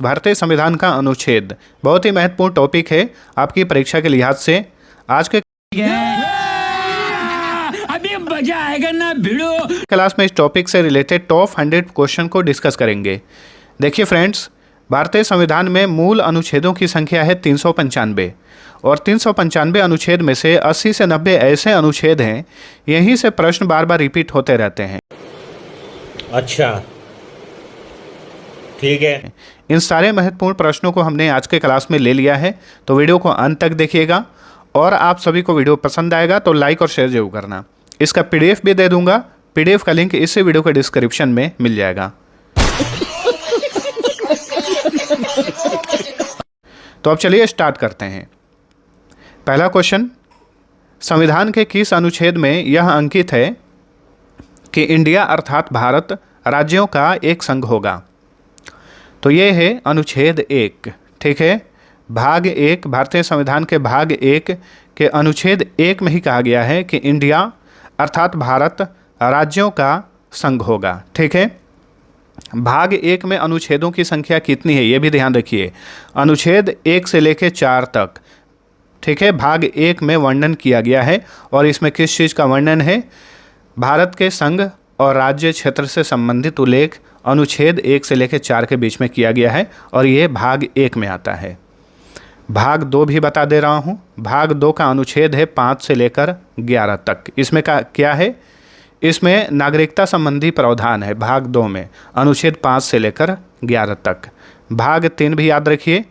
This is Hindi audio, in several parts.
भारतीय संविधान का अनुच्छेद बहुत ही महत्वपूर्ण टॉपिक है आपकी परीक्षा के लिहाज से। आज के अभी मजा आएगा ना भिड़ो। क्लास में इस टॉपिक से रिलेटेड टॉप 100 क्वेश्चन को डिस्कस करेंगे। देखिए फ्रेंड्स, भारतीय संविधान में मूल अनुच्छेदों की संख्या है 395 और 395 अनुच्छेद में से 80 से 90 ऐसे अनुच्छेद हैं, यहीं से प्रश्न बार बार रिपीट होते रहते हैं। अच्छा, ठीक है। इन सारे महत्वपूर्ण प्रश्नों को हमने आज के क्लास में ले लिया है, तो वीडियो को अंत तक देखिएगा और आप सभी को वीडियो पसंद आएगा तो लाइक और शेयर जरूर करना। इसका पीडीएफ भी दे दूंगा, पीडीएफ का लिंक इस वीडियो के डिस्क्रिप्शन में मिल जाएगा। तो अब चलिए स्टार्ट करते हैं। पहला क्वेश्चन, संविधान के किस अनुच्छेद में यह अंकित है कि इंडिया अर्थात भारत राज्यों का एक संघ होगा? तो ये है अनुच्छेद 1, ठीक है। भाग 1, भारतीय संविधान के भाग 1 के अनुच्छेद 1 में ही कहा गया है कि इंडिया अर्थात भारत राज्यों का संघ होगा, ठीक है। भाग 1 में अनुच्छेदों की संख्या कितनी है ये भी ध्यान रखिए, अनुच्छेद 1 से लेकर 4 तक, ठीक है। भाग 1 में वर्णन किया गया है और इसमें किस चीज़ का वर्णन है? भारत के संघ और राज्य क्षेत्र से संबंधित उल्लेख अनुच्छेद 1 से लेकर 4 के बीच में किया गया है और ये भाग 1 में आता है। भाग 2 भी बता दे रहा हूँ। भाग 2 का अनुच्छेद है 5 से लेकर 11 तक। इसमें क्या है? इसमें नागरिकता संबंधी प्रावधान है। भाग 2 में अनुच्छेद 5 से लेकर 11 तक। भाग 3 भी याद रखिए,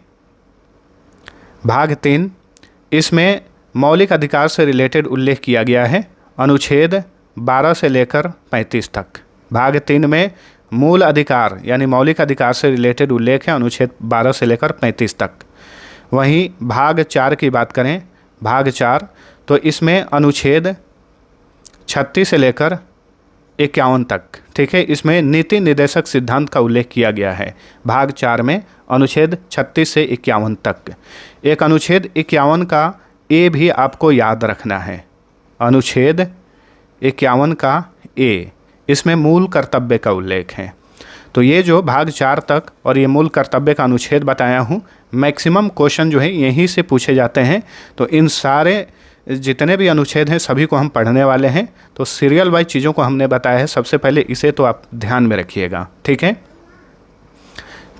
भाग 3 इसमें मौलिक अधिकार से रिलेटेड उल्लेख किया गया है, अनुच्छेद 12 से लेकर 35 तक। भाग 3 में मूल अधिकार यानी मौलिक अधिकार से रिलेटेड उल्लेख है, अनुच्छेद 12 से लेकर 35 तक। वहीं भाग 4 की बात करें, भाग 4 तो इसमें अनुच्छेद 36 से लेकर 51 तक, ठीक है। इसमें नीति निर्देशक सिद्धांत का उल्लेख किया गया है। भाग 4 में अनुच्छेद 36 से 51 तक। एक अनुच्छेद 51 का ए भी आपको याद रखना है, अनुच्छेद 51 का ए, इसमें मूल कर्तव्य का उल्लेख है। तो ये जो भाग 4 तक और ये मूल कर्तव्य का अनुच्छेद बताया हूँ, मैक्सिमम क्वेश्चन जो है यहीं से पूछे जाते हैं। तो इन सारे जितने भी अनुच्छेद हैं सभी को हम पढ़ने वाले हैं। तो सीरियल वाइज चीज़ों को हमने बताया है, सबसे पहले इसे तो आप ध्यान में रखिएगा, ठीक है।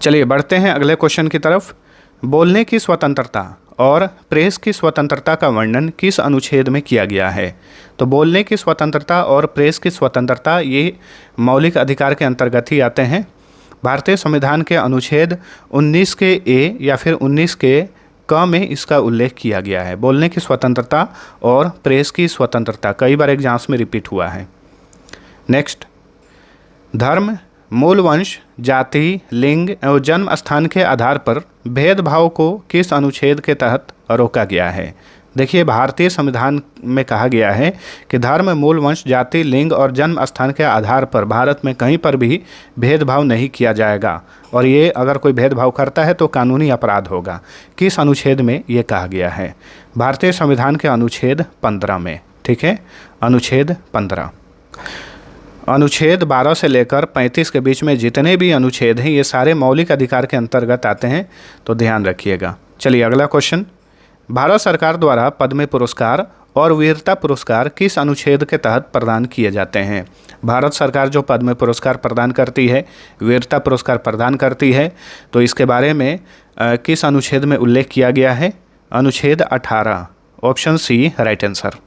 चलिए बढ़ते हैं अगले क्वेश्चन की तरफ। बोलने की स्वतंत्रता और प्रेस की स्वतंत्रता का वर्णन किस अनुच्छेद में किया गया है? तो बोलने की स्वतंत्रता और प्रेस की स्वतंत्रता ये मौलिक अधिकार के अंतर्गत ही आते हैं। भारतीय संविधान के अनुच्छेद 19 के ए या फिर 19 के क में इसका उल्लेख किया गया है। बोलने की स्वतंत्रता और प्रेस की स्वतंत्रता कई बार एग्जाम्स में रिपीट हुआ है। नेक्स्ट, धर्म, मूल वंश, जाति, लिंग और जन्म स्थान के आधार पर भेदभाव को किस अनुच्छेद के तहत रोका गया है? देखिए, भारतीय संविधान में कहा गया है कि धर्म, मूल वंश, जाति, लिंग और जन्म स्थान के आधार पर भारत में कहीं पर भी भेदभाव नहीं किया जाएगा और ये अगर कोई भेदभाव करता है तो कानूनी अपराध होगा। किस अनुच्छेद में ये कहा गया है? भारतीय संविधान के अनुच्छेद 15 में, ठीक है, अनुच्छेद 15। अनुच्छेद 12 से लेकर 35 के बीच में जितने भी अनुच्छेद हैं ये सारे मौलिक अधिकार के अंतर्गत आते हैं, तो ध्यान रखिएगा। चलिए अगला क्वेश्चन, भारत सरकार द्वारा पद्म पुरस्कार और वीरता पुरस्कार किस अनुच्छेद के तहत प्रदान किए जाते हैं? भारत सरकार जो पद्म पुरस्कार प्रदान करती है, वीरता पुरस्कार प्रदान करती है, तो इसके बारे में किस अनुच्छेद में उल्लेख किया गया है? अनुच्छेद 18, ऑप्शन सी राइट आंसर।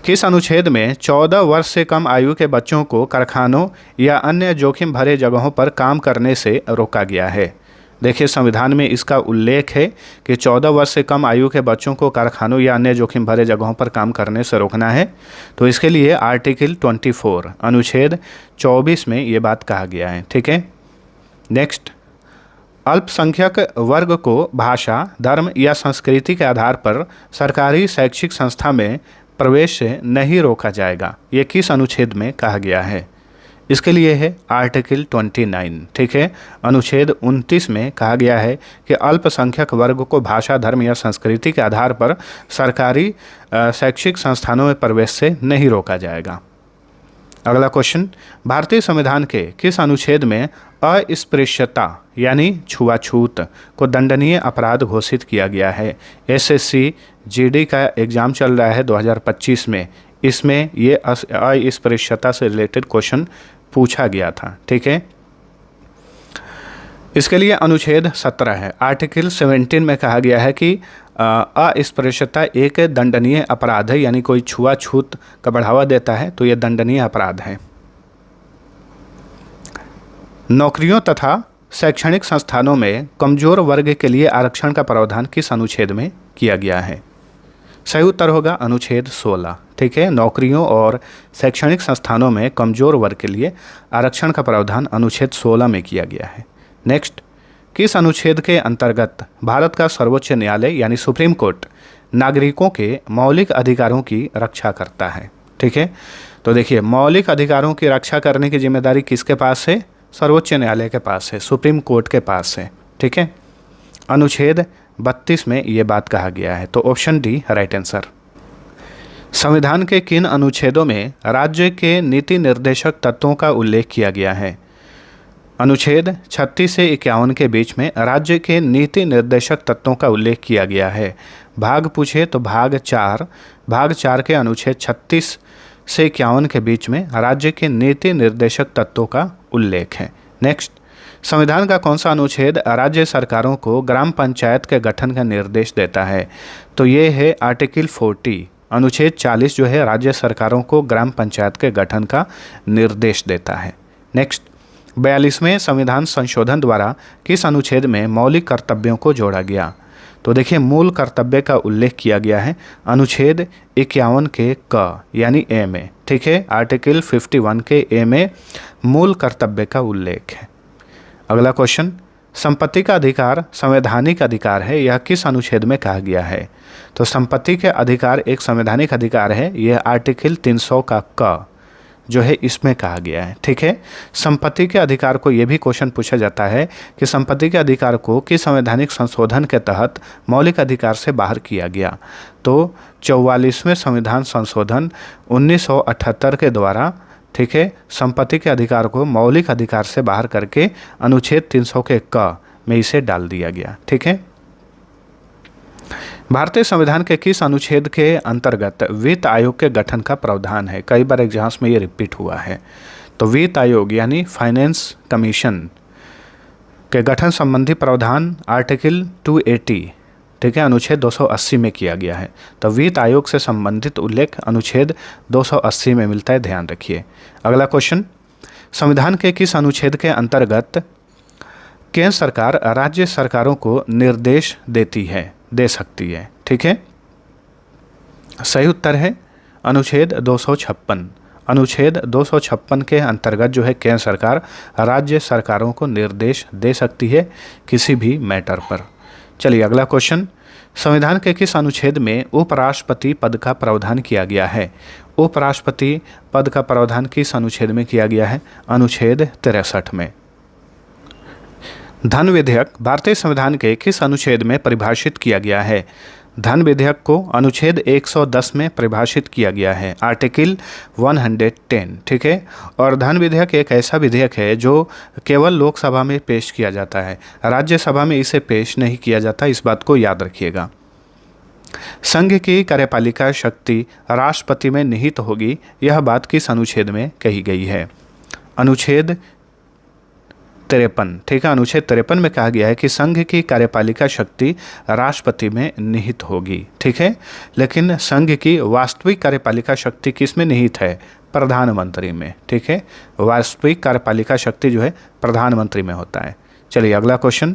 किस अनुच्छेद में 14 वर्ष से कम आयु के बच्चों को कारखानों या अन्य जोखिम भरे जगहों पर काम करने से रोका गया है? देखिए, संविधान में इसका उल्लेख है कि 14 वर्ष से कम आयु के बच्चों को कारखानों या अन्य जोखिम भरे जगहों पर काम करने से रोकना है। तो इसके लिए आर्टिकल 24 अनुच्छेद 24 में ये बात कहा गया है, ठीक है। नेक्स्ट, अल्पसंख्यक वर्ग को भाषा, धर्म या संस्कृति के आधार पर सरकारी शैक्षिक संस्था में प्रवेश से नहीं रोका जाएगा, ये किस अनुच्छेद में कहा गया है? इसके लिए है आर्टिकल 29, ठीक है। अनुच्छेद 29 में कहा गया है कि अल्पसंख्यक वर्ग को भाषा, धर्म या संस्कृति के आधार पर सरकारी शैक्षिक संस्थानों में प्रवेश से नहीं रोका जाएगा। अगला क्वेश्चन, भारतीय संविधान के किस अनुच्छेद में अस्पृश्यता यानी छुआछूत को दंडनीय अपराध घोषित किया गया है? एसएससी जीडी का एग्जाम चल रहा है 2025 में, इसमें ये अस्पृश्यता से रिलेटेड क्वेश्चन पूछा गया था। ठीक है, इसके लिए अनुच्छेद 17 है। आर्टिकल 17 में कहा गया है कि अस्पृश्यता एक दंडनीय अपराध है, यानी कोई छुआछूत का बढ़ावा देता है तो यह दंडनीय अपराध है। नौकरियों तथा शैक्षणिक संस्थानों में कमजोर वर्ग के लिए आरक्षण का प्रावधान किस अनुच्छेद में किया गया है? सही उत्तर होगा अनुच्छेद 16। ठीक है, नौकरियों और शैक्षणिक संस्थानों में कमजोर वर्ग के लिए आरक्षण का प्रावधान अनुच्छेद 16 में किया गया है। नेक्स्ट, किस अनुच्छेद के अंतर्गत भारत का सर्वोच्च न्यायालय यानी सुप्रीम कोर्ट नागरिकों के मौलिक अधिकारों की रक्षा करता है? ठीक है, तो देखिए मौलिक अधिकारों की रक्षा करने की जिम्मेदारी किसके पास है? सर्वोच्च न्यायालय के पास है, सुप्रीम कोर्ट के पास है। ठीक है, अनुच्छेद 32 में ये बात कहा गया है, तो ऑप्शन डी राइट आंसर। संविधान के किन अनुच्छेदों में राज्य के नीति निर्देशक तत्वों का उल्लेख किया गया है? अनुच्छेद 36 से 51 के बीच में राज्य के नीति निर्देशक तत्वों का उल्लेख किया गया है। भाग पूछे तो भाग 4 के अनुच्छेद 36 से 51 के बीच में राज्य के नीति निर्देशक तत्वों का उल्लेख है। नेक्स्ट, संविधान का कौन सा अनुच्छेद राज्य सरकारों को ग्राम पंचायत के गठन का निर्देश देता है? तो ये है आर्टिकल 40। अनुच्छेद 40 जो है राज्य सरकारों को ग्राम पंचायत के गठन का निर्देश देता है। नेक्स्ट, 42वें संविधान संशोधन द्वारा किस अनुच्छेद में मौलिक कर्तव्यों को जोड़ा गया? तो देखिए मूल कर्तव्य का उल्लेख किया गया है अनुच्छेद 51 के क यानी ए में। ठीक है, आर्टिकल 51 के ए में मूल कर्तव्य का उल्लेख है। अगला क्वेश्चन, संपत्ति का अधिकार संवैधानिक अधिकार है, यह किस अनुच्छेद में कहा गया है? तो संपत्ति के अधिकार एक संवैधानिक अधिकार है, यह आर्टिकल 300 का क जो है इसमें कहा गया है। ठीक है, संपत्ति के अधिकार को यह भी क्वेश्चन पूछा जाता है कि संपत्ति के अधिकार को किस संवैधानिक संशोधन के तहत मौलिक अधिकार से बाहर किया गया? तो 44वें संविधान संशोधन 1978 के द्वारा, ठीक है, संपत्ति के अधिकार को मौलिक अधिकार से बाहर करके अनुच्छेद 300 के क में इसे डाल दिया गया। ठीक है, भारतीय संविधान के किस अनुच्छेद के अंतर्गत वित्त आयोग के गठन का प्रावधान है? कई बार एग्जाम्स में ये रिपीट हुआ है। तो वित्त आयोग यानी फाइनेंस कमीशन के गठन संबंधी प्रावधान आर्टिकल 280, ठीक है, अनुच्छेद 280 में किया गया है। तो वित्त आयोग से संबंधित उल्लेख अनुच्छेद 280 में मिलता है, ध्यान रखिए। अगला क्वेश्चन, संविधान के किस अनुच्छेद के अंतर्गत केंद्र सरकार राज्य सरकारों को निर्देश दे सकती है? ठीक है, सही उत्तर है अनुच्छेद 256। अनुच्छेद 256 के अंतर्गत जो है केंद्र सरकार राज्य सरकारों को निर्देश दे सकती है किसी भी मैटर पर। चलिए अगला क्वेश्चन, संविधान के किस अनुच्छेद में उपराष्ट्रपति पद का प्रावधान किया गया है? उपराष्ट्रपति पद का प्रावधान किस अनुच्छेद में किया गया है? अनुच्छेद 63 में। धन विधेयक भारतीय संविधान के किस अनुच्छेद में परिभाषित किया गया है? धन विधेयक को अनुच्छेद 110 में परिभाषित किया गया है, आर्टिकल 110। ठीक है, और धन विधेयक एक ऐसा विधेयक है जो केवल लोकसभा में पेश किया जाता है, राज्यसभा में इसे पेश नहीं किया जाता, इस बात को याद रखिएगा। संघ की कार्यपालिका शक्ति राष्ट्रपति में निहित होगी, यह बात किस अनुच्छेद में कही गई है? अनुच्छेद 53। ठीक है, अनुच्छेद 53 में कहा गया है कि संघ की कार्यपालिका शक्ति राष्ट्रपति में निहित होगी। ठीक है, लेकिन संघ की वास्तविक कार्यपालिका शक्ति किस में निहित है? प्रधानमंत्री में। ठीक है, वास्तविक कार्यपालिका शक्ति जो है प्रधानमंत्री में होता है। चलिए अगला क्वेश्चन,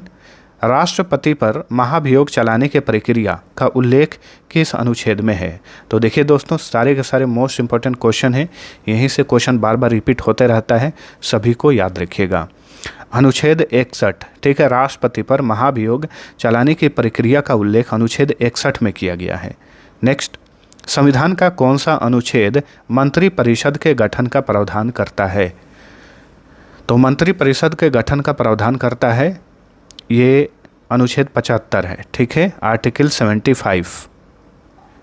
राष्ट्रपति पर महाभियोग चलाने की प्रक्रिया का उल्लेख किस अनुच्छेद में है? तो देखिए दोस्तों, सारे के सारे मोस्ट इंपॉर्टेंट क्वेश्चन हैं, यहीं से क्वेश्चन बार बार रिपीट होते रहता है, सभी को याद रखिएगा। अनुच्छेद 61, ठीक है, राष्ट्रपति पर महाभियोग चलाने की प्रक्रिया का उल्लेख अनुच्छेद 61 में किया गया है। नेक्स्ट, संविधान का कौन सा अनुच्छेद मंत्रिपरिषद के गठन का प्रावधान करता है? तो मंत्रिपरिषद के गठन का प्रावधान करता है, ये अनुच्छेद 75 है। ठीक है, आर्टिकल 75।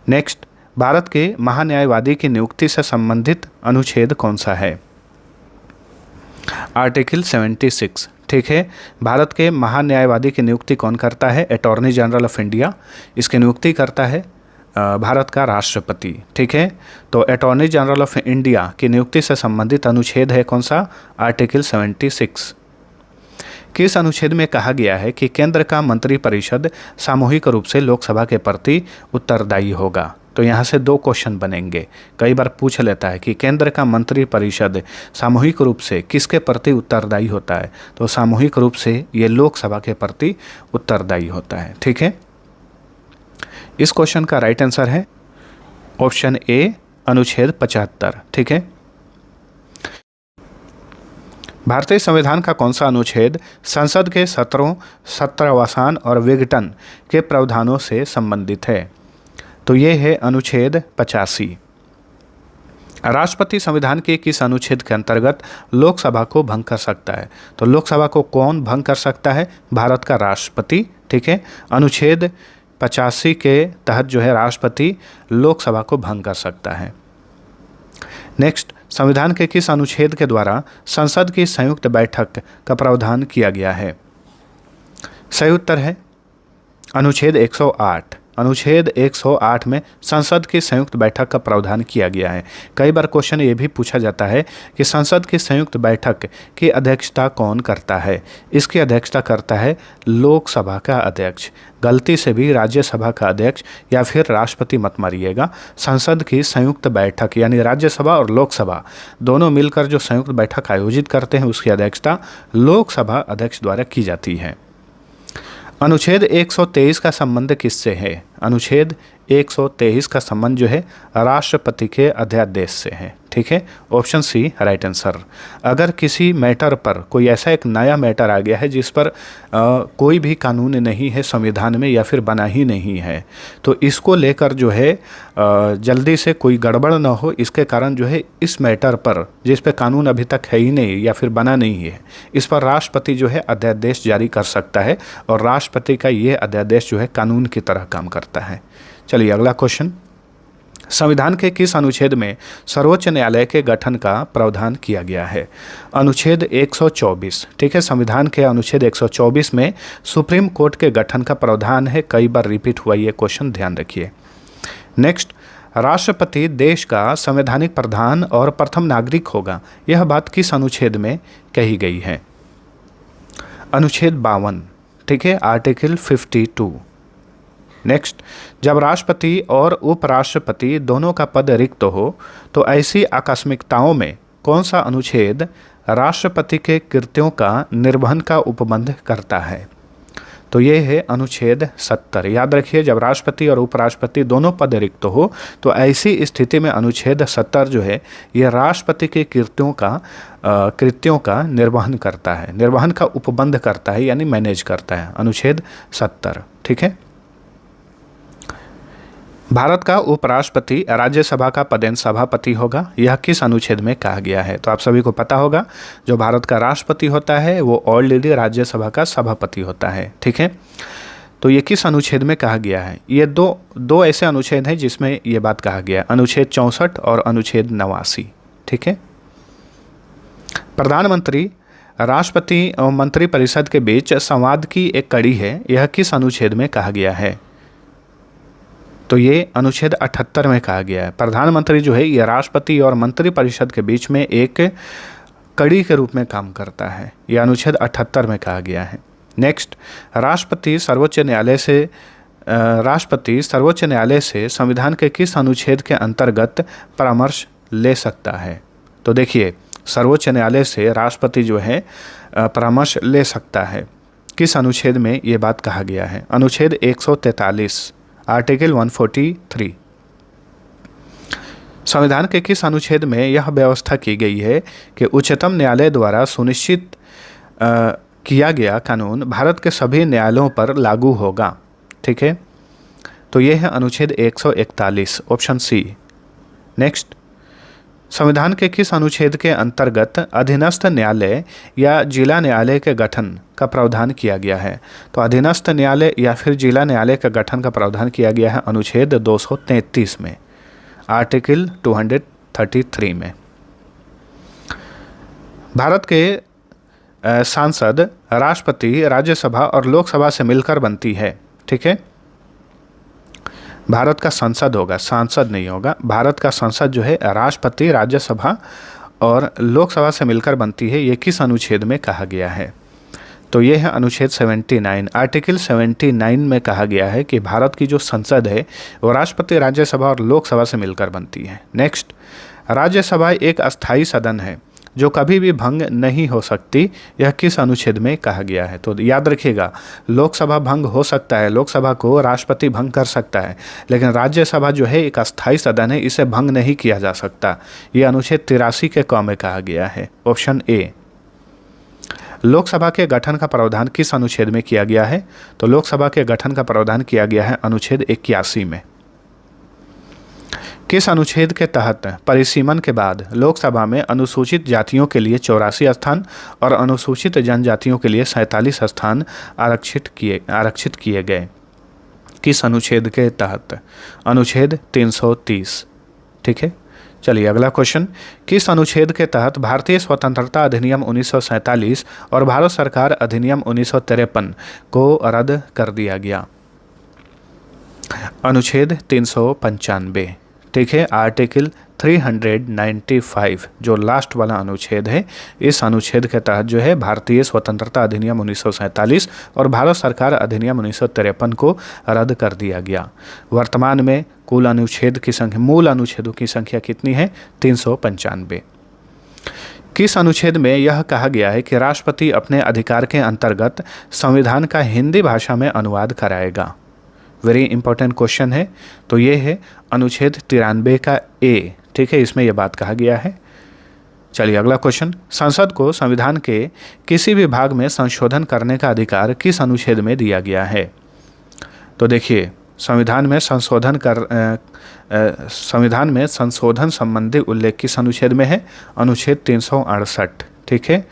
नेक्स्ट, भारत के महान्यायवादी की नियुक्ति से संबंधित अनुच्छेद कौन सा है? आर्टिकल 76। ठीक है, भारत के महान्यायवादी की नियुक्ति कौन करता है? Attorney general of India. इसकी नियुक्ति करता है भारत का राष्ट्रपति। ठीक है, तो अटॉर्नी जनरल ऑफ इंडिया की नियुक्ति से संबंधित अनुच्छेद है कौन सा? आर्टिकल 76। किस अनुच्छेद में कहा गया है कि केंद्र का मंत्रिपरिषद सामूहिक रूप से लोकसभा के प्रति उत्तरदायी होगा? तो यहाँ से दो क्वेश्चन बनेंगे। कई बार पूछ लेता है कि केंद्र का मंत्रिपरिषद सामूहिक रूप से किसके प्रति उत्तरदायी होता है? तो सामूहिक रूप से ये लोकसभा के प्रति उत्तरदायी होता है। ठीक है, इस क्वेश्चन का राइट आंसर है ऑप्शन ए, अनुच्छेद 75। ठीक है, भारतीय संविधान का कौन सा अनुच्छेद संसद के सत्रों, सत्रावसान और विघटन के प्रावधानों से संबंधित है? तो ये है अनुच्छेद 85। राष्ट्रपति संविधान के किस अनुच्छेद के अंतर्गत लोकसभा को भंग कर सकता है? तो लोकसभा को कौन भंग कर सकता है? भारत का राष्ट्रपति। ठीक है, अनुच्छेद 85 के तहत जो है राष्ट्रपति लोकसभा को भंग कर सकता है। नेक्स्ट, संविधान के किस अनुच्छेद के द्वारा संसद की संयुक्त बैठक का प्रावधान किया गया है? सही उत्तर है अनुच्छेद 108। अनुच्छेद 108 में संसद की संयुक्त बैठक का प्रावधान किया गया है। कई बार क्वेश्चन ये भी पूछा जाता है कि संसद की संयुक्त बैठक की अध्यक्षता कौन करता है? इसकी अध्यक्षता करता है लोकसभा का अध्यक्ष। गलती से भी राज्यसभा का अध्यक्ष या फिर राष्ट्रपति मत मारिएगा। संसद की संयुक्त बैठक यानी राज्यसभा और लोकसभा दोनों मिलकर जो संयुक्त बैठक आयोजित करते हैं उसकी अध्यक्षता लोकसभा अध्यक्ष द्वारा की जाती है। अनुच्छेद 123 का संबंध किससे है? अनुच्छेद 123 का संबंध जो है राष्ट्रपति के अध्यादेश से है। ठीक है, ऑप्शन सी राइट आंसर। अगर किसी मैटर पर कोई ऐसा एक नया मैटर आ गया है जिस पर कोई भी कानून नहीं है संविधान में या फिर बना ही नहीं है, तो इसको लेकर जो है जल्दी से कोई गड़बड़ ना हो, इसके कारण जो है इस मैटर पर जिस पे कानून अभी तक है ही नहीं या फिर बना नहीं है, इस पर राष्ट्रपति जो है अध्यादेश जारी कर सकता है और राष्ट्रपति का ये अध्यादेश जो है कानून की तरह काम करता है। चलिए अगला क्वेश्चन, संविधान के किस अनुच्छेद में सर्वोच्च न्यायालय के गठन का प्रावधान किया गया है? अनुच्छेद 124। ठीक है, संविधान के अनुच्छेद 124 में सुप्रीम कोर्ट के गठन का प्रावधान है। कई बार रिपीट हुआ ये क्वेश्चन, ध्यान रखिए। नेक्स्ट, राष्ट्रपति देश का संवैधानिक प्रधान और प्रथम नागरिक होगा, यह बात किस अनुच्छेद में कही गई है? अनुच्छेद 52। ठीक है, आर्टिकल 52। नेक्स्ट, जब राष्ट्रपति और उपराष्ट्रपति दोनों का पद रिक्त हो तो ऐसी आकस्मिकताओं में कौन सा अनुच्छेद राष्ट्रपति के कृत्यों का निर्वहन का उपबंध करता है? तो ये है अनुच्छेद 70। याद रखिए, जब राष्ट्रपति और उपराष्ट्रपति दोनों पद रिक्त हो तो ऐसी स्थिति में अनुच्छेद 70 जो है ये राष्ट्रपति के कृत्यों का निर्वहन करता है, निर्वहन का उपबंध करता है यानी मैनेज करता है। अनुच्छेद 70। ठीक है, भारत का उपराष्ट्रपति राज्यसभा का पदेन सभापति होगा, यह किस अनुच्छेद में कहा गया है? तो आप सभी को पता होगा, जो भारत का राष्ट्रपति होता है वो ऑलरेडी राज्यसभा का सभापति होता है। ठीक है, तो ये किस अनुच्छेद में कहा गया है? ये दो ऐसे अनुच्छेद हैं जिसमें ये बात कहा गया है, अनुच्छेद 64 और अनुच्छेद 89। ठीक है, प्रधानमंत्री राष्ट्रपति और मंत्रिपरिषद के बीच संवाद की एक कड़ी है, यह किस अनुच्छेद में कहा गया है? तो ये अनुच्छेद 78 में कहा गया है। प्रधानमंत्री जो है ये राष्ट्रपति और मंत्रिपरिषद के बीच में एक कड़ी के रूप में काम करता है, यह अनुच्छेद 78 में कहा गया है। नेक्स्ट, राष्ट्रपति सर्वोच्च न्यायालय से संविधान के किस अनुच्छेद के अंतर्गत परामर्श ले सकता है? तो देखिए, सर्वोच्च न्यायालय से राष्ट्रपति जो है परामर्श ले सकता है। किस अनुच्छेद में ये बात कहा गया है? अनुच्छेद 143, आर्टिकल 143। संविधान के किस अनुच्छेद में यह व्यवस्था की गई है कि उच्चतम न्यायालय द्वारा सुनिश्चित किया गया कानून भारत के सभी न्यायालयों पर लागू होगा? ठीक है, तो यह है अनुच्छेद 141, ऑप्शन सी। नेक्स्ट, संविधान के किस अनुच्छेद के अंतर्गत अधीनस्थ न्यायालय या जिला न्यायालय के गठन का प्रावधान किया गया है? तो अधीनस्थ न्यायालय या फिर जिला न्यायालय का गठन का प्रावधान किया गया है अनुच्छेद 233 में। आर्टिकल 233 में। भारत के सांसद राष्ट्रपति, राज्यसभा और लोकसभा से मिलकर बनती है। ठीक है, भारत का संसद होगा, सांसद नहीं होगा। भारत का संसद जो है राष्ट्रपति, राज्यसभा और लोकसभा से मिलकर बनती है। ये किस अनुच्छेद में कहा गया है? तो ये है अनुच्छेद 79। आर्टिकल 79 में कहा गया है कि भारत की जो संसद है वो राष्ट्रपति, राज्यसभा और लोकसभा से मिलकर बनती है। नेक्स्ट, राज्यसभा एक अस्थायी सदन है जो कभी भी भंग नहीं हो सकती। यह किस अनुच्छेद में कहा गया है? तो याद रखिएगा, लोकसभा भंग हो सकता है, लोकसभा को राष्ट्रपति भंग कर सकता है, लेकिन राज्यसभा जो है एक अस्थायी सदन है, इसे भंग नहीं किया जा सकता। यह अनुच्छेद 83 के क में कहा गया है। Option A. लोकसभा के गठन का प्रावधान किस अनुच्छेद में किया गया है? तो लोकसभा के गठन का प्रावधान किया गया है अनुच्छेद 81 में। किस अनुच्छेद के तहत परिसीमन के बाद लोकसभा में अनुसूचित जातियों के लिए 84 स्थान और अनुसूचित जनजातियों के लिए 47 स्थान आरक्षित किए गए? किस अनुच्छेद के तहत? अनुच्छेद 330। ठीक है, चलिए अगला क्वेश्चन। किस अनुच्छेद के तहत भारतीय स्वतंत्रता अधिनियम 1947 और भारत सरकार अधिनियम 1953 को रद्द कर दिया गया? अनुच्छेद 395। ठीक है, आर्टिकल 395 जो लास्ट वाला अनुच्छेद है, इस अनुच्छेद के तहत जो है भारतीय स्वतंत्रता अधिनियम 1947 और भारत सरकार अधिनियम 1953 को रद्द कर दिया गया। वर्तमान में कुल अनुच्छेद की संख्या, मूल अनुच्छेदों की संख्या कितनी है? 395। किस अनुच्छेद में यह कहा गया है कि राष्ट्रपति अपने अधिकार के अंतर्गत संविधान का हिंदी भाषा में अनुवाद कराएगा? वेरी इंपॉर्टेंट क्वेश्चन है। तो ये है अनुच्छेद 93 का ए। ठीक है, इसमें यह बात कहा गया है। चलिए अगला क्वेश्चन। संसद को संविधान के किसी भी भाग में संशोधन करने का अधिकार किस अनुच्छेद में दिया गया है? तो देखिए, संविधान में संशोधन संबंधी उल्लेख किस अनुच्छेद में है? अनुच्छेद 368। ठीक है,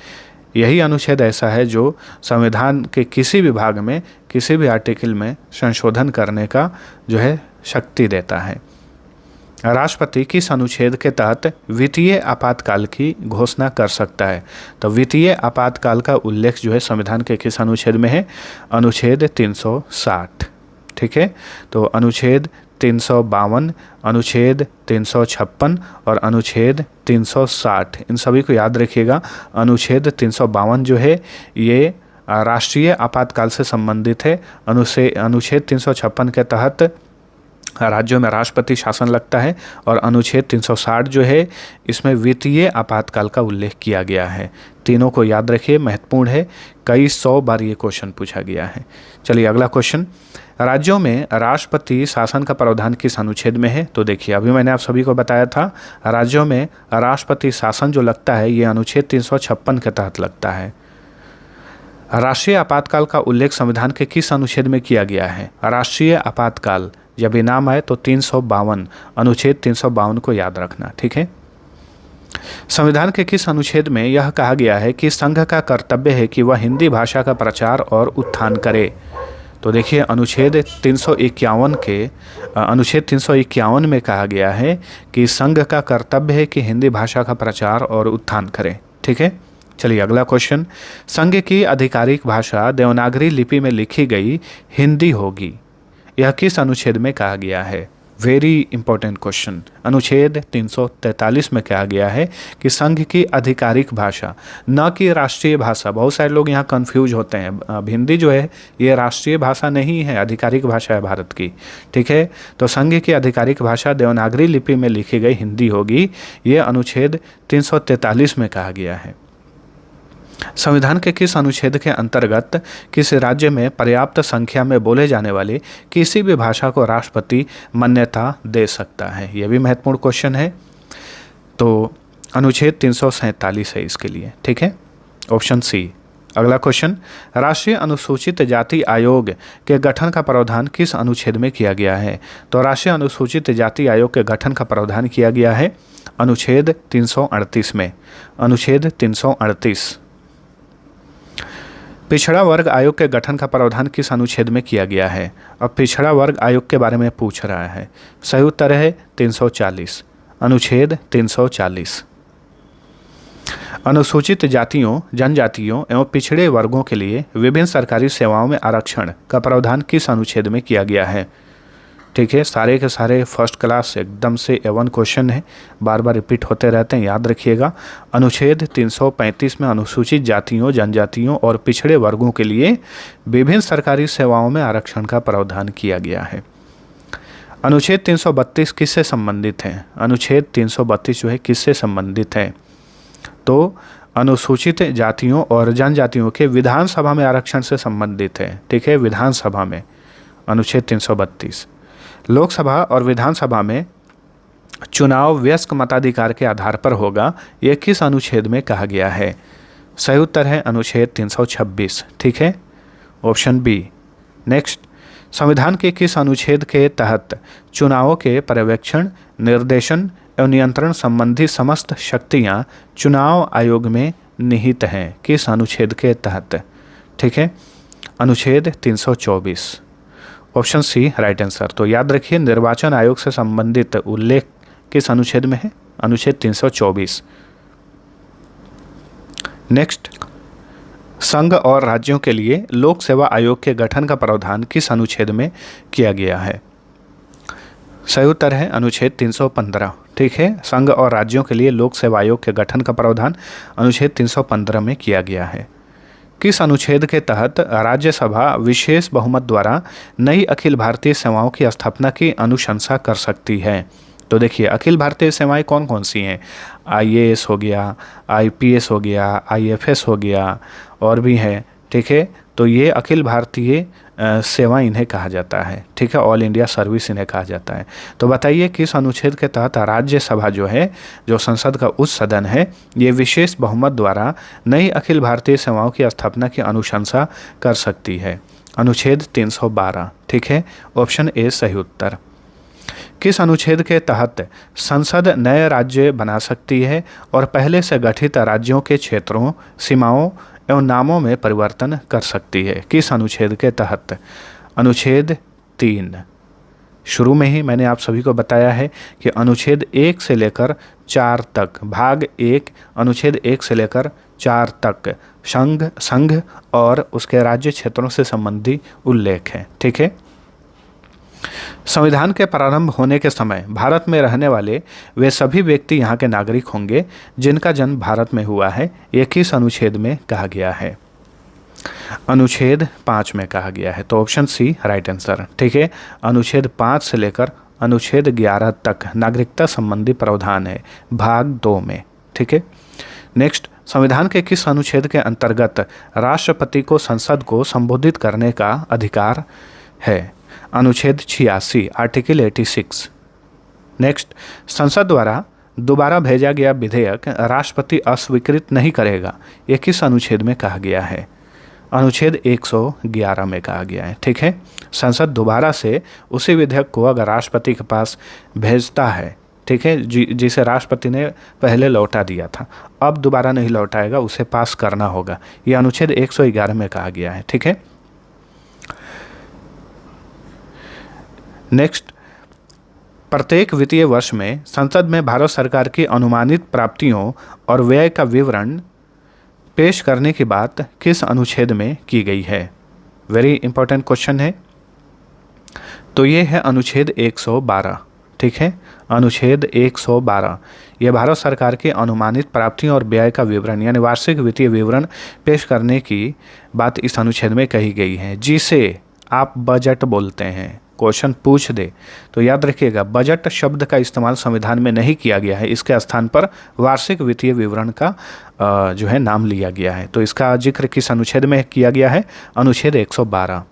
यही अनुच्छेद ऐसा है जो संविधान के किसी भी भाग में, किसी भी आर्टिकल में संशोधन करने का जो है शक्ति देता है। राष्ट्रपति किस अनुच्छेद के तहत वित्तीय आपातकाल की घोषणा कर सकता है? तो वित्तीय आपातकाल का उल्लेख जो है संविधान के किस अनुच्छेद में है? अनुच्छेद 360। ठीक है, तो अनुच्छेद 352, अनुच्छेद 356 और अनुच्छेद 360, इन सभी को याद रखिएगा। अनुच्छेद 352 जो है ये राष्ट्रीय आपातकाल से संबंधित है। अनुच्छेद 356 के तहत राज्यों में राष्ट्रपति शासन लगता है और अनुच्छेद 360 जो है इसमें वित्तीय आपातकाल का उल्लेख किया गया है। तीनों को याद रखिए, महत्वपूर्ण है, कई 100 बार ये क्वेश्चन पूछा गया है। चलिए अगला क्वेश्चन। राज्यों में राष्ट्रपति शासन का प्रावधान किस अनुच्छेद में है? तो देखिए, अभी मैंने आप सभी को बताया था, राज्यों में राष्ट्रपति शासन जो लगता है ये अनुच्छेद 356 के तहत लगता है। राष्ट्रीय आपातकाल का उल्लेख संविधान के किस अनुच्छेद में किया गया है? राष्ट्रीय आपातकाल जब ये नाम आए तो 352, अनुच्छेद 352 को याद रखना। ठीक है, संविधान के किस अनुच्छेद में यह कहा गया है कि संघ का कर्तव्य है कि वह हिंदी भाषा का प्रचार और उत्थान करे? तो देखिए, अनुच्छेद 351 में कहा गया है कि संघ का कर्तव्य है कि हिंदी भाषा का प्रचार और उत्थान करे। ठीक है, चलिए अगला क्वेश्चन। संघ की आधिकारिक भाषा देवनागरी लिपि में लिखी गई हिंदी होगी, यह किस अनुच्छेद में कहा गया है? Very important question. अनुच्छेद 343 में कहा गया है कि संघ की आधिकारिक भाषा, न कि राष्ट्रीय भाषा। बहुत सारे लोग यहाँ कंफ्यूज होते हैं। अब हिंदी जो है ये राष्ट्रीय भाषा नहीं है, आधिकारिक भाषा है भारत की। ठीक है, तो संघ की आधिकारिक भाषा देवनागरी लिपि में लिखी गई हिंदी होगी, ये अनुच्छेद 343 में कहा गया है। संविधान के किस अनुच्छेद के अंतर्गत किसी राज्य में पर्याप्त संख्या में बोले जाने वाली किसी भी भाषा को राष्ट्रपति मान्यता दे सकता है? यह भी महत्वपूर्ण क्वेश्चन है। तो अनुच्छेद 347 है इसके लिए। ठीक है, ऑप्शन सी। अगला क्वेश्चन। राष्ट्रीय अनुसूचित जाति आयोग के गठन का प्रावधान किस अनुच्छेद में किया गया है? तो राष्ट्रीय अनुसूचित जाति आयोग के गठन का प्रावधान किया गया है अनुच्छेद 338 में। अनुच्छेद 338। पिछड़ा वर्ग आयोग के गठन का प्रावधान किस अनुच्छेद में किया गया है? अब पिछड़ा वर्ग आयोग के बारे में पूछ रहा है। सही उत्तर है 340, अनुच्छेद 340। अनुसूचित जातियों, जनजातियों एवं पिछड़े वर्गों के लिए विभिन्न सरकारी सेवाओं में आरक्षण का प्रावधान किस अनुच्छेद में किया गया है? ठीक है, सारे के सारे फर्स्ट क्लास एकदम से A1 क्वेश्चन है, बार बार रिपीट होते रहते हैं, याद रखिएगा। अनुच्छेद 335 में अनुसूचित जातियों, जनजातियों और पिछड़े वर्गों के लिए विभिन्न सरकारी सेवाओं में आरक्षण का प्रावधान किया गया है। अनुच्छेद 332 किससे संबंधित है? अनुच्छेद 332 जो है किससे संबंधित है? तो अनुसूचित जातियों और जनजातियों के विधानसभा में आरक्षण से संबंधित है। ठीक है, विधानसभा में अनुच्छेद 332। लोकसभा और विधानसभा में चुनाव वयस्क मताधिकार के आधार पर होगा, यह किस अनुच्छेद में कहा गया है? सही उत्तर है अनुच्छेद 326। ठीक है, ऑप्शन बी। नेक्स्ट, संविधान के किस अनुच्छेद के तहत चुनावों के पर्यवेक्षण, निर्देशन एवं नियंत्रण संबंधी समस्त शक्तियां चुनाव आयोग में निहित हैं? किस अनुच्छेद के तहत? ठीक है, अनुच्छेद 324, ऑप्शन सी राइट आंसर। तो याद रखिए, निर्वाचन आयोग से संबंधित उल्लेख किस अनुच्छेद में है? अनुच्छेद 324। नेक्स्ट, संघ और राज्यों के लिए लोक सेवा आयोग के गठन का प्रावधान किस अनुच्छेद में किया गया है? सही उत्तर है अनुच्छेद 315। ठीक है, संघ और राज्यों के लिए लोक सेवा आयोग के गठन का प्रावधान अनुच्छेद 315 में किया गया है। किस अनुच्छेद के तहत राज्यसभा विशेष बहुमत द्वारा नई अखिल भारतीय सेवाओं की स्थापना की अनुशंसा कर सकती है? तो देखिए, अखिल भारतीय सेवाएं कौन कौन सी हैं? IAS हो गया, IPS हो गया, IFS हो गया, और भी हैं। ठीक है, तो ये अखिल भारतीय सेवा इन्हें कहा जाता है। ठीक है, ऑल इंडिया सर्विस इन्हें कहा जाता है। तो बताइए, किस अनुच्छेद के तहत राज्यसभा जो है, जो संसद का उच्च सदन है, ये विशेष बहुमत द्वारा नई अखिल भारतीय सेवाओं की स्थापना की अनुशंसा कर सकती है? अनुच्छेद 312। ठीक है, ऑप्शन ए सही उत्तर। किस अनुच्छेद के तहत संसद नए राज्य बना सकती है और पहले से गठित राज्यों के क्षेत्रों, सीमाओं एवं नामों में परिवर्तन कर सकती है? किस अनुच्छेद के तहत? अनुच्छेद 3। शुरू में ही मैंने आप सभी को बताया है कि अनुच्छेद 1 से लेकर 4 तक, भाग 1 अनुच्छेद 1 से लेकर 4 तक संघ और उसके राज्य क्षेत्रों से संबंधी उल्लेख है। ठीक है, संविधान के प्रारंभ होने के समय भारत में रहने वाले वे सभी व्यक्ति यहाँ के नागरिक होंगे जिनका जन्म भारत में हुआ है, ये किस अनुच्छेद में कहा गया है? अनुच्छेद 5 में कहा गया है। तो ऑप्शन सी राइट आंसर। ठीक है, अनुच्छेद 5 से लेकर अनुच्छेद 11 तक नागरिकता संबंधी प्रावधान है, भाग 2 में। ठीक है, नेक्स्ट, संविधान के किस अनुच्छेद के अंतर्गत राष्ट्रपति को संसद को संबोधित करने का अधिकार है? अनुच्छेद 86, आर्टिकल 86। नेक्स्ट, संसद द्वारा दोबारा भेजा गया विधेयक राष्ट्रपति अस्वीकृत नहीं करेगा, यह किस अनुच्छेद में कहा गया है? अनुच्छेद 111 में कहा गया है। ठीक है, संसद दोबारा से उसी विधेयक को अगर राष्ट्रपति के पास भेजता है, ठीक है, जिसे राष्ट्रपति ने पहले लौटा दिया था, अब दोबारा नहीं लौटाएगा, उसे पास करना होगा, यह अनुच्छेद 111 में कहा गया है। ठीक है, नेक्स्ट, प्रत्येक वित्तीय वर्ष में संसद में भारत सरकार की अनुमानित प्राप्तियों और व्यय का विवरण पेश करने की बात किस अनुच्छेद में की गई है? वेरी इंपॉर्टेंट क्वेश्चन है। तो ये है अनुच्छेद 112। ठीक है, अनुच्छेद 112 यह भारत सरकार के अनुमानित प्राप्तियों और व्यय का विवरण यानी वार्षिक वित्तीय विवरण पेश करने की बात इस अनुच्छेद में कही गई है, जिसे आप बजट बोलते हैं। क्वेश्चन पूछ दे तो याद रखिएगा, बजट शब्द का इस्तेमाल संविधान में नहीं किया गया है, इसके स्थान पर वार्षिक वित्तीय विवरण का जो है नाम लिया गया है। तो इसका जिक्र किस अनुच्छेद में किया गया है? अनुच्छेद 112।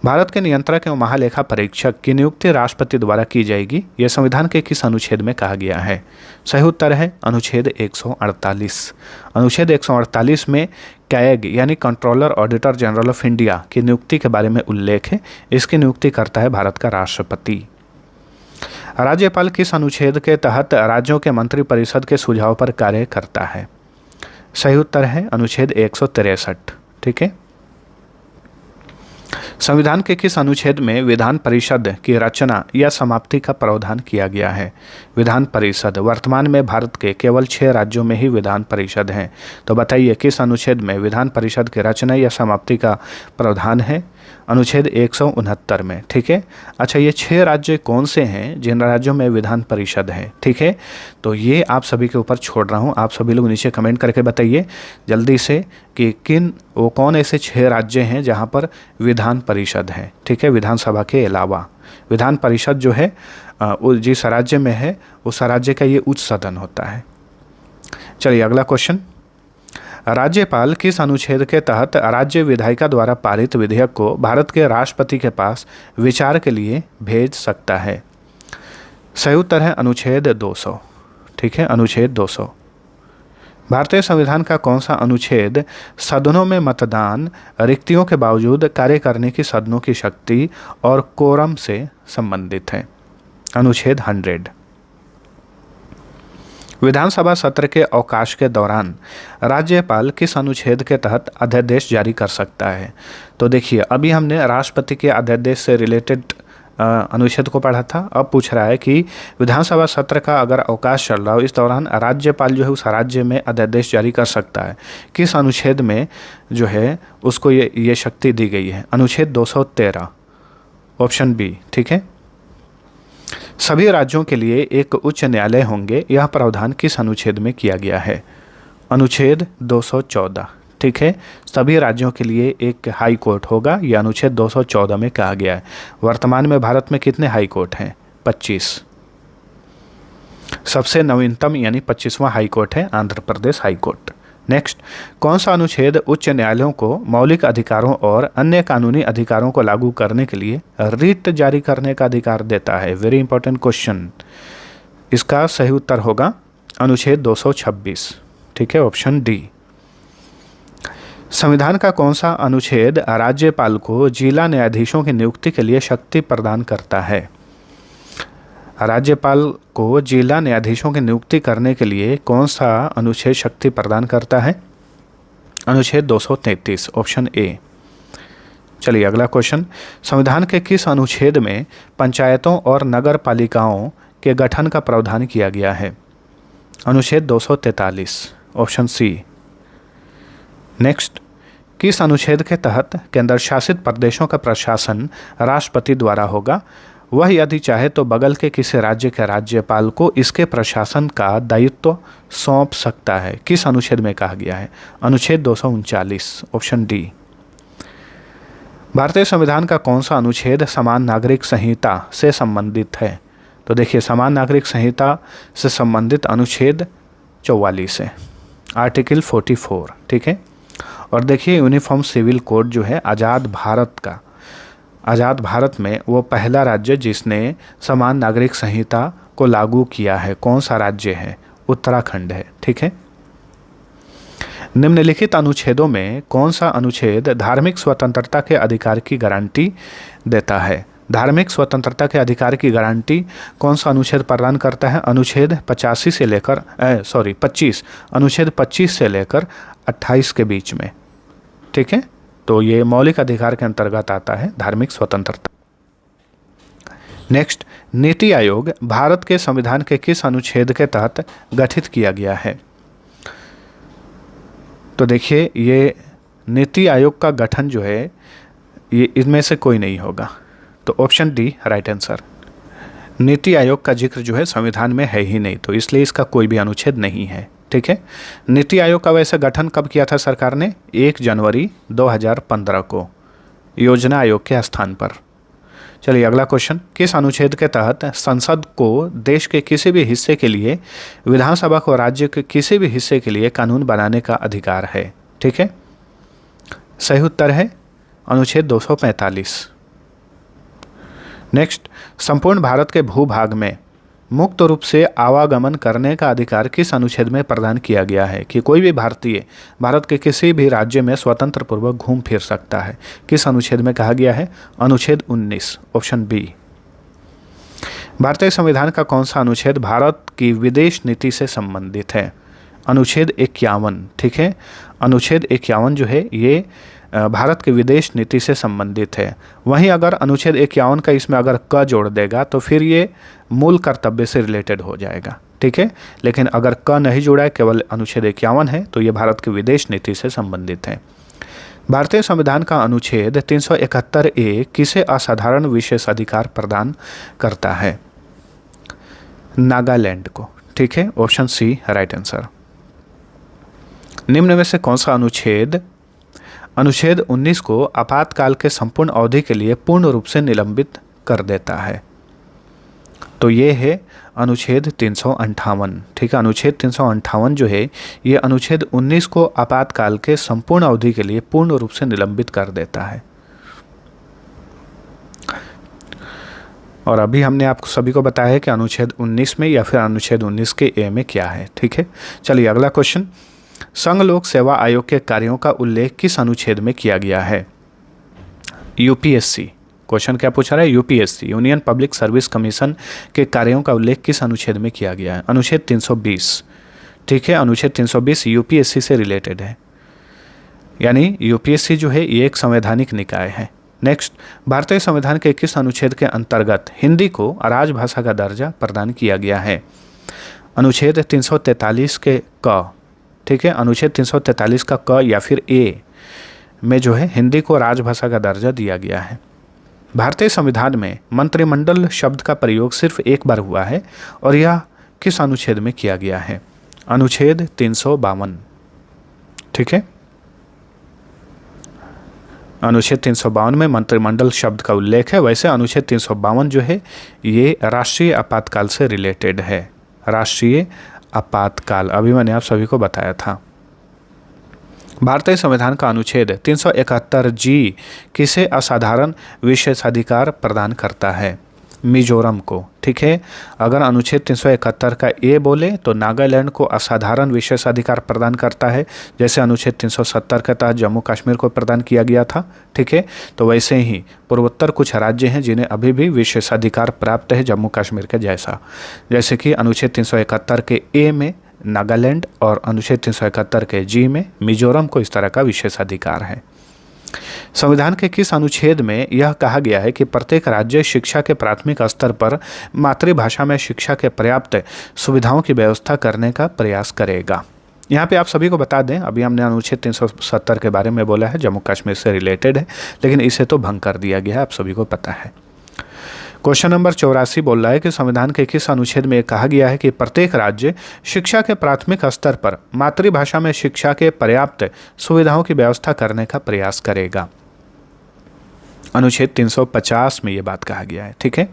भारत के नियंत्रक एवं महालेखा परीक्षक की नियुक्ति राष्ट्रपति द्वारा की जाएगी, यह संविधान के किस अनुच्छेद में कहा गया है? सही उत्तर है अनुच्छेद 148। अनुच्छेद 148 में कैग यानी controller auditor general of India की नियुक्ति के बारे में उल्लेख है। इसकी नियुक्ति करता है भारत का राष्ट्रपति। राज्यपाल किस अनुच्छेद के तहत राज्यों के मंत्रिपरिषद के सुझाव पर कार्य करता है? सही उत्तर है अनुच्छेद 163। ठीक है। संविधान के किस अनुच्छेद में विधान परिषद की रचना या समाप्ति का प्रावधान किया गया है? विधान परिषद, वर्तमान में भारत के केवल 6 राज्यों में ही विधान परिषद हैं। तो बताइए किस अनुच्छेद में विधान परिषद की रचना या समाप्ति का प्रावधान है? अनुच्छेद 169 में, ठीक है। अच्छा, ये 6 राज्य कौन से हैं जिन राज्यों में विधान परिषद है? ठीक है, तो ये आप सभी के ऊपर छोड़ रहा हूँ। आप सभी लोग नीचे कमेंट करके बताइए जल्दी से कि वो कौन ऐसे 6 राज्य हैं जहाँ पर विधान परिषद है, ठीक है, विधानसभा के अलावा। विधान परिषद जो है जिस राज्य में है उस राज्य का ये उच्च सदन होता है। चलिए अगला क्वेश्चन, राज्यपाल किस अनुच्छेद के तहत राज्य विधायिका द्वारा पारित विधेयक को भारत के राष्ट्रपति के पास विचार के लिए भेज सकता है? सही उत्तर है अनुच्छेद 200, ठीक है, अनुच्छेद 200। भारतीय संविधान का कौन सा अनुच्छेद सदनों में मतदान, रिक्तियों के बावजूद कार्य करने की सदनों की शक्ति और कोरम से संबंधित है? अनुच्छेद 100। विधानसभा सत्र के अवकाश के दौरान राज्यपाल किस अनुच्छेद के तहत अध्यादेश जारी कर सकता है? तो देखिए, अभी हमने राष्ट्रपति के अध्यादेश से रिलेटेड अनुच्छेद को पढ़ा था। अब पूछ रहा है कि विधानसभा सत्र का अगर अवकाश चल रहा हो, इस दौरान राज्यपाल जो है उस राज्य में अध्यादेश जारी कर सकता है। किस अनुच्छेद में जो है उसको ये शक्ति दी गई है? अनुच्छेद 213, ऑप्शन बी, ठीक है। सभी राज्यों के लिए एक उच्च न्यायालय होंगे, यह प्रावधान किस अनुच्छेद में किया गया है? अनुच्छेद 214, ठीक है। सभी राज्यों के लिए एक हाई कोर्ट होगा, यह अनुच्छेद 214 में कहा गया है। वर्तमान में भारत में कितने हाई कोर्ट हैं? 25। सबसे नवीनतम यानी 25वां हाई कोर्ट है Andhra Pradesh high court. Next, कौन सा अनुच्छेद उच्च न्यायालयों को मौलिक अधिकारों और अन्य कानूनी अधिकारों को लागू करने के लिए रिट जारी करने का अधिकार देता है? Very important question. इसका सही उत्तर होगा अनुच्छेद 226, ठीक है, ऑप्शन डी। संविधान का कौन सा अनुच्छेद राज्यपाल को जिला न्यायाधीशों की नियुक्ति के लिए शक्ति प्रदान करता है? राज्यपाल को जिला न्यायाधीशों की नियुक्ति करने के लिए कौन सा अनुच्छेद शक्ति प्रदान करता है? अनुच्छेद 233, ऑप्शन ए। चलिए अगला क्वेश्चन, संविधान के किस अनुच्छेद में पंचायतों और नगर पालिकाओं के गठन का प्रावधान किया गया है? अनुच्छेद 243, ऑप्शन सी। नेक्स्ट, किस अनुच्छेद के तहत केंद्र शासित प्रदेशों का प्रशासन राष्ट्रपति द्वारा होगा? वह यदि चाहे तो बगल के किसी राज्य के राज्यपाल को इसके प्रशासन का दायित्व सौंप सकता है। किस अनुच्छेद में कहा गया है? अनुच्छेद 239, ऑप्शन डी। भारतीय संविधान का कौन सा अनुच्छेद समान नागरिक संहिता से संबंधित है? तो देखिए, समान नागरिक संहिता से संबंधित अनुच्छेद 44 है, आर्टिकल 44, ठीक है। और देखिए, यूनिफॉर्म सिविल कोड जो है आज़ाद भारत में वो पहला राज्य जिसने समान नागरिक संहिता को लागू किया है। कौन सा राज्य है? उत्तराखंड है, ठीक है। निम्नलिखित अनुच्छेदों में कौन सा अनुच्छेद धार्मिक स्वतंत्रता के अधिकार की गारंटी देता है? धार्मिक स्वतंत्रता के अधिकार की गारंटी कौन सा अनुच्छेद प्रदान करता है? अनुच्छेद 25 से लेकर 25, अनुच्छेद 25 से लेकर 28 के बीच में, ठीक है। तो ये मौलिक अधिकार के अंतर्गत आता है धार्मिक स्वतंत्रता। नेक्स्ट, नीति आयोग भारत के संविधान के किस अनुच्छेद के तहत गठित किया गया है? तो देखिए, ये नीति आयोग का गठन जो है ये इनमें से कोई नहीं होगा, तो option D right answer. NITI Aayog का जिक्र जो है संविधान में है ही नहीं, तो इसलिए इसका कोई भी अनुच्छेद नहीं है, ठीक है। नीति आयोग का वैसे गठन कब किया था सरकार ने? 1 जनवरी 2015 को, योजना आयोग के स्थान पर। चलिए अगला क्वेश्चन, किस अनुच्छेद के तहत संसद को देश के किसी भी हिस्से के लिए, विधानसभा को राज्य के किसी भी हिस्से के लिए कानून बनाने का अधिकार है? ठीक है, सही उत्तर है अनुच्छेद 245। नेक्स्ट, संपूर्ण भारत के भूभाग में मुक्त रूप से आवागमन करने का अधिकार किस अनुच्छेद में प्रदान किया गया है? कि कोई भी भारतीय भारत के किसी भी राज्य में स्वतंत्र पूर्वक घूम फिर सकता है। किस अनुच्छेद में कहा गया है? अनुच्छेद 19, ऑप्शन बी। भारतीय संविधान का कौन सा अनुच्छेद भारत की विदेश नीति से संबंधित है? अनुच्छेद 51, ठीक है। अनुच्छेद 51 जो है ये भारत की विदेश नीति से संबंधित है। वहीं अगर अनुच्छेद 51 का इसमें अगर क जोड़ देगा तो फिर ये मूल कर्तव्य से रिलेटेड हो जाएगा, ठीक है। लेकिन अगर क नहीं जोड़ा है, केवल अनुच्छेद 51 है, तो ये भारत की विदेश नीति से संबंधित है। भारतीय संविधान का अनुच्छेद 371A किसे असाधारण विशेषाधिकार प्रदान करता है? नागालैंड को, ठीक है। Option C right answer. निम्न में से कौन सा अनुच्छेद अनुच्छेद 19 को आपातकाल के संपूर्ण अवधि के लिए पूर्ण रूप से निलंबित कर देता है? तो ये है अनुच्छेद 358, ठीक है। अनुच्छेद 358 जो है ये अनुच्छेद 19 को आपातकाल के संपूर्ण अवधि के लिए पूर्ण रूप से निलंबित कर देता है। और अभी हमने आपको सभी को बताया है कि अनुच्छेद 19 में या फिर अनुच्छेद 19 के ए में क्या है, ठीक है। चलिए अगला क्वेश्चन, संघ लोक सेवा आयोग के कार्यों का उल्लेख किस अनुच्छेद में किया गया है? यूपीएससी, क्वेश्चन क्या पूछा रहा है? UPSC union public service commission के कार्यों का उल्लेख किस अनुच्छेद में किया गया है? अनुच्छेद 320, ठीक है। अनुच्छेद 320 यूपीएससी से रिलेटेड है, यानी यूपीएससी जो है ये एक संवैधानिक निकाय है। नेक्स्ट, भारतीय संविधान के किस अनुच्छेद के अंतर्गत हिंदी को राजभाषा का दर्जा प्रदान किया गया है? अनुच्छेद 343 के क, ठीक है। अनुच्छेद 343 का क या फिर ए में जो है हिंदी को राजभाषा का दर्जा दिया गया है। भारतीय संविधान में मंत्रिमंडल शब्द का प्रयोग सिर्फ एक बार हुआ है और यह किस अनुच्छेद में किया गया है? अनुच्छेद 352, ठीक है। अनुच्छेद 352 में मंत्रिमंडल शब्द का उल्लेख है। वैसे अनुच्छेद 352 जो है ये राष्ट्रीय आपातकाल से रिलेटेड है। राष्ट्रीय आपातकाल अभी मैंने आप सभी को बताया था। भारतीय संविधान का अनुच्छेद 371G किसे असाधारण विशेषाधिकार प्रदान करता है? मिजोरम को, ठीक है। अगर अनुच्छेद 371 का ए बोले तो नागालैंड को असाधारण विशेषाधिकार प्रदान करता है, जैसे अनुच्छेद 370 के तहत जम्मू कश्मीर को प्रदान किया गया था, ठीक है। तो वैसे ही पूर्वोत्तर कुछ राज्य हैं जिन्हें अभी भी विशेषाधिकार प्राप्त है जम्मू कश्मीर के जैसा, जैसे कि अनुच्छेद 371 के ए में नागालैंड और अनुच्छेद 371 के जी में मिजोरम को इस तरह का विशेषाधिकार है। संविधान के किस अनुच्छेद में यह कहा गया है कि प्रत्येक राज्य शिक्षा के प्राथमिक स्तर पर मातृभाषा में शिक्षा के पर्याप्त सुविधाओं की व्यवस्था करने का प्रयास करेगा? यहाँ पे आप सभी को बता दें, अभी हमने अनुच्छेद 370 के बारे में बोला है, जम्मू कश्मीर से रिलेटेड है, लेकिन इसे तो भंग कर दिया गया है, आप सभी को पता है। क्वेश्चन नंबर 84 बोल रहा है कि संविधान के किस अनुच्छेद में कहा गया है कि प्रत्येक राज्य शिक्षा के प्राथमिक स्तर पर मातृभाषा में शिक्षा के पर्याप्त सुविधाओं की व्यवस्था करने का प्रयास करेगा? अनुच्छेद 350 में ये बात कहा गया है, ठीक है।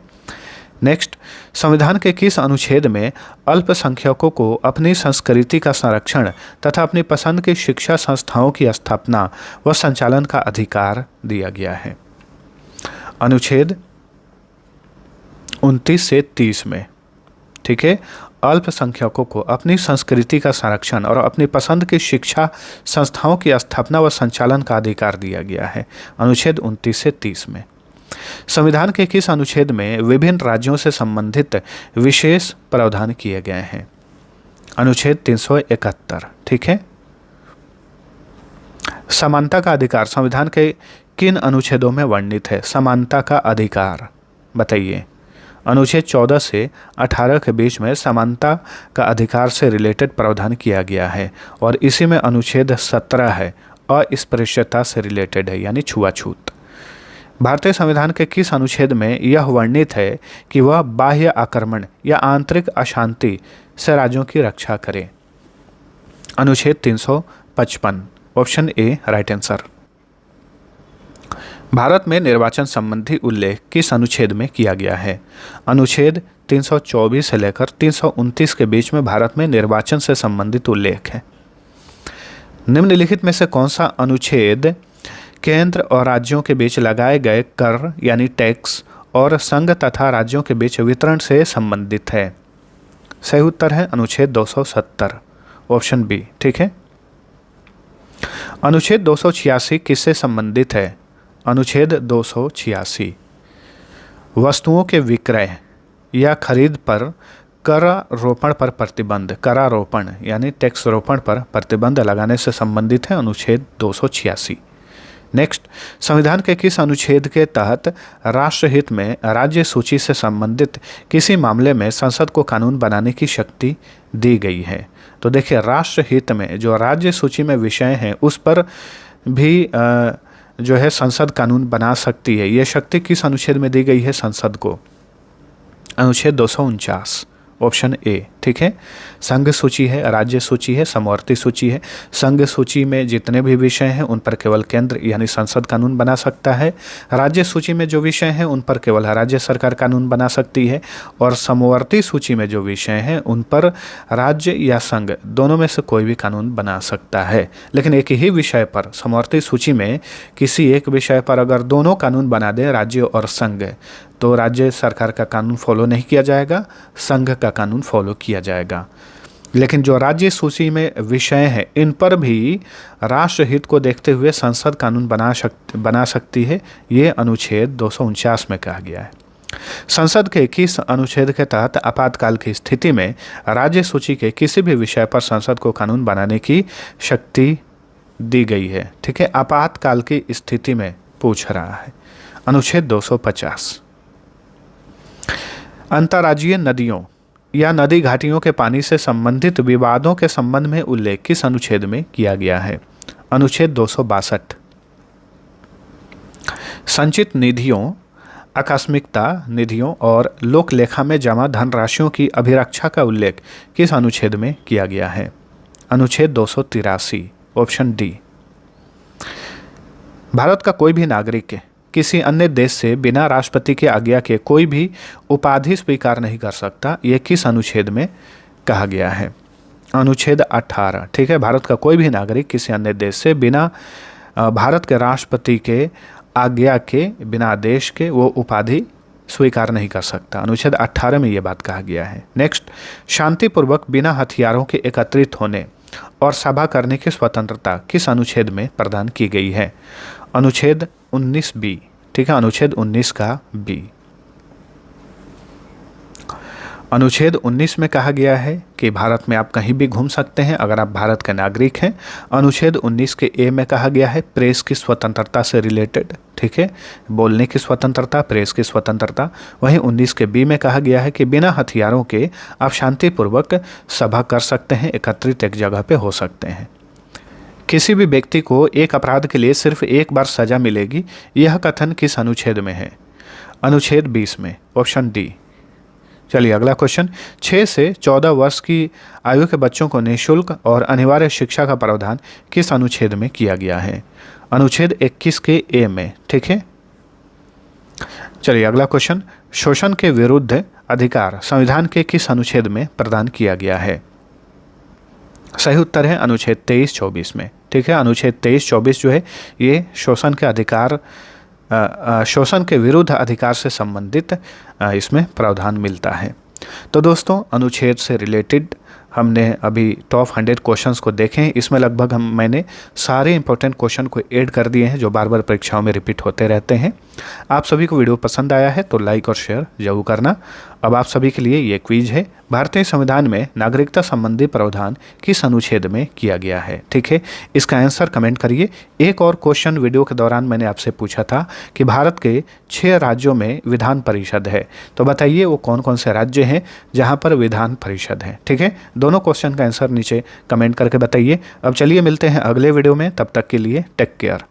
नेक्स्ट, संविधान के किस अनुच्छेद में अल्पसंख्यकों को अपनी संस्कृति का संरक्षण तथा अपनी पसंद की शिक्षा संस्थाओं की स्थापना व संचालन का अधिकार दिया गया है? अनुच्छेद 29 से 30 में, ठीक है। अल्पसंख्यकों को अपनी संस्कृति का संरक्षण और अपनी पसंद की शिक्षा संस्थाओं की स्थापना व संचालन का अधिकार दिया गया है, अनुच्छेद 29 से 30 में। संविधान के किस अनुच्छेद में विभिन्न राज्यों से संबंधित विशेष प्रावधान किए गए हैं? अनुच्छेद 371, ठीक है। समानता का अधिकार संविधान के किन अनुच्छेदों में वर्णित है? समानता का अधिकार बताइए। अनुच्छेद 14 से 18 के बीच में समानता का अधिकार से रिलेटेड प्रावधान किया गया है और इसी में अनुच्छेद 17 है, अस्पृश्यता से रिलेटेड है, यानी छुआछूत। भारतीय संविधान के किस अनुच्छेद में यह वर्णित है कि वह बाह्य आक्रमण या आंतरिक अशांति से राज्यों की रक्षा करे? अनुच्छेद 355, option A right answer. Bharat में निर्वाचन संबंधी उल्लेख किस अनुच्छेद में किया गया है? अनुच्छेद 324 से लेकर 329 के बीच में भारत में निर्वाचन से संबंधित उल्लेख है। निम्नलिखित में से कौन सा अनुच्छेद केंद्र और राज्यों के बीच लगाए गए कर यानी टैक्स और संघ तथा राज्यों के बीच वितरण से संबंधित है? सही उत्तर है अनुच्छेद 270, ऑप्शन बी, ठीक है। अनुच्छेद 286 किससे संबंधित है? अनुच्छेद 286 वस्तुओं के विक्रय या खरीद पर करारोपण पर प्रतिबंध, करारोपण यानी टैक्स रोपण पर प्रतिबंध लगाने से संबंधित है अनुच्छेद 286। नेक्स्ट, संविधान के किस अनुच्छेद के तहत राष्ट्रहित में राज्य सूची से संबंधित किसी मामले में संसद को कानून बनाने की शक्ति दी गई है? तो देखिए, राष्ट्रहित में जो राज्य सूची में विषय हैं उस पर भी जो है संसद कानून बना सकती है। ये शक्ति किस अनुच्छेद में दी गई है संसद को? अनुच्छेद 249, ऑप्शन ए। ठीक है, संघ सूची है, राज्य सूची है, समवर्ती सूची है। संघ सूची में जितने भी विषय हैं उन पर केवल केंद्र यानी संसद कानून बना सकता है। राज्य सूची में जो विषय हैं उन पर केवल राज्य सरकार कानून बना सकती है। और समवर्ती सूची में जो विषय हैं उन पर राज्य या संघ दोनों में से कोई भी कानून बना सकता है। लेकिन एक ही विषय पर, समवर्ती सूची में किसी एक विषय पर अगर दोनों कानून बना दें, राज्य और संघ, तो राज्य सरकार का कानून फॉलो नहीं किया जाएगा, संघ का कानून फॉलो किया जाएगा। लेकिन जो राज्य सूची में विषय हैं इन पर भी राष्ट्रहित को देखते हुए संसद कानून बना सकती है। ये अनुच्छेद 249 में कहा गया है। संसद के किस अनुच्छेद के तहत आपातकाल की स्थिति में राज्य सूची के किसी भी विषय पर संसद को कानून बनाने की शक्ति दी गई है? ठीक है, आपातकाल की स्थिति में पूछ रहा है। अनुच्छेद 250। अंतर्राज्यीय नदियों या नदी घाटियों के पानी से संबंधित विवादों के संबंध में उल्लेख किस अनुच्छेद में किया गया है? अनुच्छेद 262। संचित निधियों, आकस्मिकता निधियों और लोक लेखा में जमा धनराशियों की अभिरक्षा का उल्लेख किस अनुच्छेद में किया गया है? अनुच्छेद 283, ऑप्शन डी। भारत का कोई भी नागरिक किसी अन्य देश से बिना राष्ट्रपति की आज्ञा के कोई भी उपाधि स्वीकार नहीं कर सकता। ये किस अनुच्छेद में कहा गया है? अनुच्छेद 18। ठीक है, भारत का कोई भी नागरिक किसी अन्य देश से बिना भारत के राष्ट्रपति के आज्ञा के, बिना आदेश के वो उपाधि स्वीकार नहीं कर सकता। अनुच्छेद 18 में ये बात कहा गया है। नेक्स्ट, शांतिपूर्वक बिना हथियारों के एकत्रित होने और सभा करने की स्वतंत्रता किस अनुच्छेद में प्रदान की गई है? अनुच्छेद 19 बी। ठीक है, अनुच्छेद 19 का बी। अनुच्छेद 19 में कहा गया है कि भारत में आप कहीं भी घूम सकते हैं अगर आप भारत के नागरिक हैं। अनुच्छेद 19 के ए में कहा गया है प्रेस की स्वतंत्रता से रिलेटेड। ठीक है, बोलने की स्वतंत्रता, प्रेस की स्वतंत्रता। वहीं 19 के बी में कहा गया है कि बिना हथियारों के आप शांतिपूर्वक सभा कर सकते हैं, एकत्रित एक जगह पे हो सकते हैं। किसी भी व्यक्ति को एक अपराध के लिए सिर्फ एक बार सजा मिलेगी, यह कथन किस अनुच्छेद में है? अनुच्छेद 20 में, ऑप्शन डी। चलिए अगला क्वेश्चन, 6 से 14 वर्ष की आयु के बच्चों को निःशुल्क और अनिवार्य शिक्षा का प्रावधान किस अनुच्छेद में किया गया है? अनुच्छेद 21 के ए में। ठीक है, चलिए अगला क्वेश्चन, शोषण के विरुद्ध अधिकार संविधान के किस अनुच्छेद में प्रदान किया गया है? सही उत्तर है अनुच्छेद 23-24 में। ठीक है, अनुच्छेद 23-24 जो है ये शोषण के अधिकार, शोषण के विरुद्ध अधिकार से संबंधित इसमें प्रावधान मिलता है। तो दोस्तों, अनुच्छेद से रिलेटेड हमने अभी टॉप 100 क्वेश्चंस को देखे हैं। इसमें लगभग मैंने सारे इंपॉर्टेंट क्वेश्चन को ऐड कर दिए हैं जो बार बार परीक्षाओं में रिपीट होते रहते हैं। आप सभी को वीडियो पसंद आया है तो लाइक और शेयर जरूर करना। अब आप सभी के लिए ये क्विज है, भारतीय संविधान में नागरिकता संबंधी प्रावधान किस अनुच्छेद में किया गया है? ठीक है, इसका आंसर कमेंट करिए। एक और क्वेश्चन वीडियो के दौरान मैंने आपसे पूछा था कि भारत के 6 राज्यों में विधान परिषद है, तो बताइए वो कौन कौन से राज्य हैं जहाँ पर विधान परिषद है? ठीक है, दोनों क्वेश्चन का आंसर नीचे कमेंट करके बताइए। अब चलिए मिलते हैं अगले वीडियो में, तब तक के लिए टेक केयर।